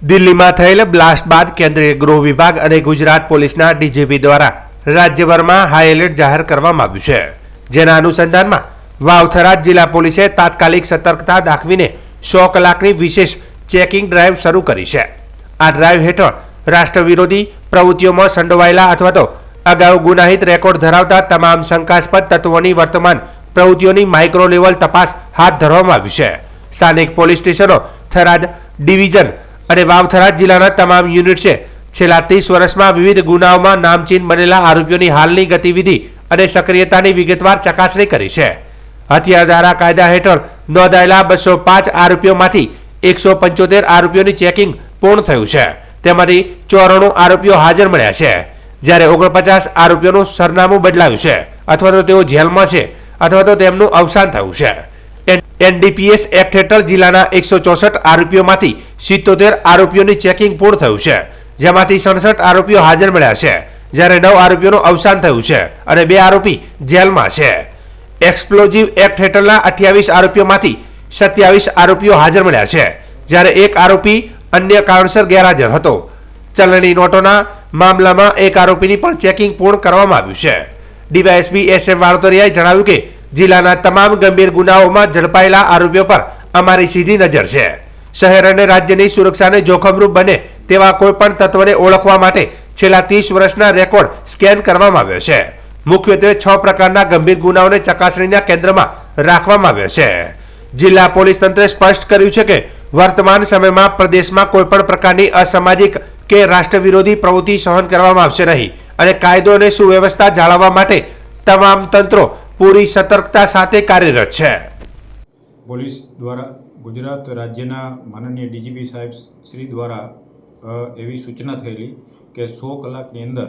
દિલ્હીમાં થયેલ બ્લાસ્ટ બાદ કેન્દ્રીય ગૃહ વિભાગ અને ગુજરાત પોલીસના ડીજીપી દ્વારા રાજ્યભરમાં હાઈ એલર્ટ જાહેર કરવામાં આવ્યું છે। જેના અનુસંધાનમાં વાવ-થરાદ જિલ્લા પોલીસે તાત્કાલિક સતર્કતા દાખવીને 100 કલાકની વિશેષ ચેકિંગ ડ્રાઈવ શરૂ કરી છે। આ ડ્રાઈવ હેઠળ રાષ્ટ્ર વિરોધી પ્રવૃત્તિઓમાં સંડોવાયેલા અથવા તો અગાઉ ગુનાહિત રેકોર્ડ ધરાવતા તમામ શંકાસ્પદ તત્વોની વર્તમાન પ્રવૃત્તિઓની માઇક્રો લેવલ તપાસ હાથ ધરવામાં આવી છે। સ્થાનિક પોલીસ સ્ટેશનો, થરાદ ડિવિઝન અને વાવ-થરાદ જિલ્લાના તમામ યુનિટ્સે છેલ્લા 30 વર્ષમાં વિવિધ ગુનાઓમાં નામચીન બનેલા આરોપીઓની હાલની ગતિવિધિ અને સક્રિયતાની વિગતવાર ચકાસણી કરી છે। હથિયાર ધારા કાયદા હેઠળ નોંધાયેલા 205 આરોપીઓમાંથી 175 આરોપીઓની ચેકિંગ પૂર્ણ થયું છે। તેમાંથી 94 આરોપીઓ હાજર મળ્યા છે, જ્યારે 49 આરોપીઓનું સરનામું બદલાયું છે અથવા તો તેઓ જેલમાં છે અથવા તો તેમનું અવસાન થયું છે। એનડીપીએસ એક્ટ હેઠળ જિલ્લાના 164 આરોપીઓમાંથી 77 આરોપીઓની ચેકિંગ પૂર્ણ થયું છે, જેમાંથી 67 આરોપીઓ હાજર મળ્યા છે, જ્યારે 9 આરોપીઓનું અવસાન થયું છે અને 2 આરોપી જેલમાં છે। એક્સપ્લોઝિવ એક્ટ હેઠળના 28 આરોપીઓમાંથી 27 આરોપીઓ હાજર મળ્યા છે, જ્યારે 1 આરોપી અન્ય કારણસર ગેરહાજર હતો। ચલણી નોટોના મામલામાં 1 આરોપીની પણ ચેકિંગ પૂર્ણ કરવામાં આવ્યું છે। ડીવાયએસપી એસએમ વાળોતરિયાએ જણાવ્યું કે જિલ્લાના તમામ ગંભીર ગુનાઓમાં ઝડપાયેલા આરોપીઓ પર અમારી સીધી નજર છે। શહેર અને રાજ્યની સુરક્ષાને જોખમરૂપ બને તેવા કોઈપણ તત્વને ઓળખવા માટે છેલ્લા 30 વર્ષના રેકોર્ડ સ્કેન કરવામાં આવ્યો છે। મુખ્યત્વે 6 પ્રકારના ગંભીર ગુનાઓને ચકાસણીના કેન્દ્રમાં રાખવામાં આવ્યો છે। જિલ્લા પોલીસ તંત્રે સ્પષ્ટ કર્યું છે કે વર્તમાન સમયમાં પ્રદેશમાં કોઈપણ પ્રકારની અસામાજિક કે રાષ્ટ્ર વિરોધી પ્રવૃત્તિ સહન કરવામાં આવશે નહીં અને કાયદો અને સુવ્યવસ્થા જાળવવા માટે તમામ તંત્રો પૂરી સતર્કતા સાથે કાર્યરત છે। પોલીસ દ્વારા ગુજરાત રાજ્યના માનનીય ડીજીપી સાહેબ શ્રી દ્વારા એવી સૂચના થયેલી કે 100 કલાકની અંદર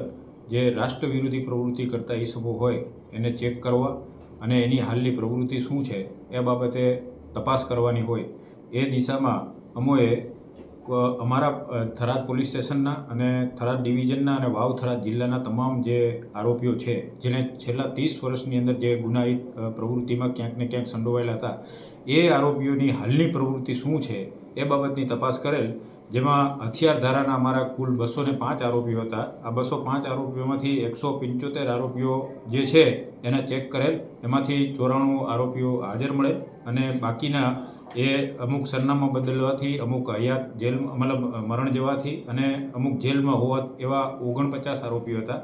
જે રાષ્ટ્ર વિરોધી પ્રવૃત્તિ કરતા ઈસમો હોય એને ચેક કરવા અને એની હાલની પ્રવૃત્તિ શું છે એ બાબતે તપાસ કરવાની હોય એ દિશામાં અમોએ અમારા થરાદ પોલીસ સ્ટેશનના અને થરાદ ડિવિઝનના અને વાવ-થરાદ જિલ્લાના તમામ જે આરોપીઓ છે જેને છેલ્લા 30 વર્ષની અંદર જે ગુનાહિત પ્રવૃત્તિમાં ક્યાંક ને ક્યાંક સંડોવાયેલા હતા એ આરોપીઓની હાલની પ્રવૃત્તિ શું છે એ બાબતની તપાસ કરેલ, જેમાં હથિયાર ધારાના અમારા કુલ 205 આરોપીઓ હતા। આ 205 આરોપીઓમાંથી 175 આરોપીઓ જે છે એને ચેક કરેલ, એમાંથી 94 આરોપીઓ હાજર મળેલ અને બાકીના એ અમુક સરનામા બદલવાથી, અમુક હયાત જેલ મતલબ મરણ જવાથી અને અમુક જેલમાં હોવા એવા 49 આરોપીઓ હતા।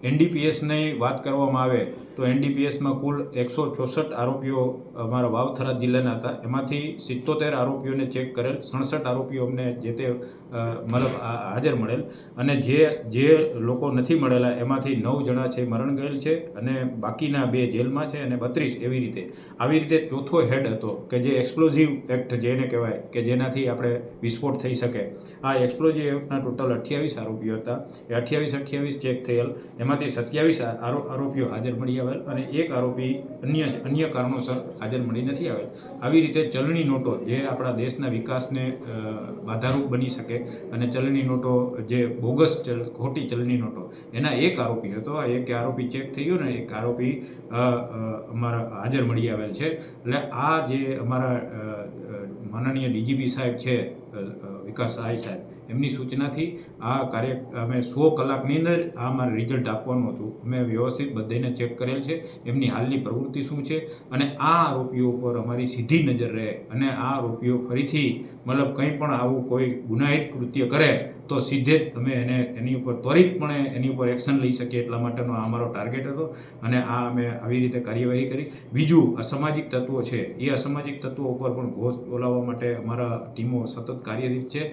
એનડીપીએસની વાત કરવામાં આવે તો એનડીપીએસમાં કુલ 164 આરોપીઓ અમારા વાવ-થરાદ જિલ્લાના હતા, એમાંથી 77 આરોપીઓને ચેક કરેલ, 67 આરોપીઓ અમને જે તે મતલબ હાજર મળેલ અને જે લોકો નથી મળેલા એમાંથી 9 જણા છે મરણ ગયેલ છે અને બાકીના 2 જેલમાં છે અને 32 એવી રીતે આવી રીતે ચોથો હેડ હતો કે જે એક્સપ્લોઝિવ એક્ટ જેને કહેવાય કે જેનાથી આપણે વિસ્ફોટ થઈ શકે। આ એક્સપ્લોઝિવ એક્ટના ટોટલ 28 આરોપીઓ હતા, એ 28 ચેક થયેલ, એમાંથી 27 આરોપીઓ હાજર મળી આવેલ અને 1 આરોપી અન્ય કારણોસર હાજર મળી નથી આવેલ। આવી રીતે ચલણી નોટો જે આપણા દેશના વિકાસને બાધારૂપ બની શકે અને ચલણી નોટો જે બોગસ ખોટી ચલણી નોટો એના 1 આરોપી હતો, આ 1 આરોપી ચેક થઈ ગયો ને 1 આરોપી અમારા હાજર મળી આવેલ છે। એટલે આ જે અમારા માનનીય ડીજીપી સાહેબ છે વિકાસ સહાય સાહેબ એમની સૂચનાથી આ કાર્ય અમે 100 કલાકની અંદર આ અમારે રિઝલ્ટ આપવાનું હતું, અમે વ્યવસ્થિત બધાને ચેક કરેલ છે એમની હાલની પ્રવૃત્તિ શું છે અને આ આરોપીઓ પર અમારી સીધી નજર રહે અને આ આરોપીઓ ફરીથી મતલબ કંઈ પણ આવું કોઈ ગુનાહિત કૃત્ય કરે તો સીધે જ અમે એની ઉપર ત્વરિતપણે એની ઉપર એક્શન લઈ શકીએ એટલા માટેનો આ અમારો ટાર્ગેટ હતો અને આ અમે આવી રીતે કાર્યવાહી કરી। બીજું અસામાજિક તત્વો છે એ અસામાજિક તત્વો ઉપર પણ ઘોષ બોલાવવા માટે અમારા ટીમો સતત કાર્યરત છે।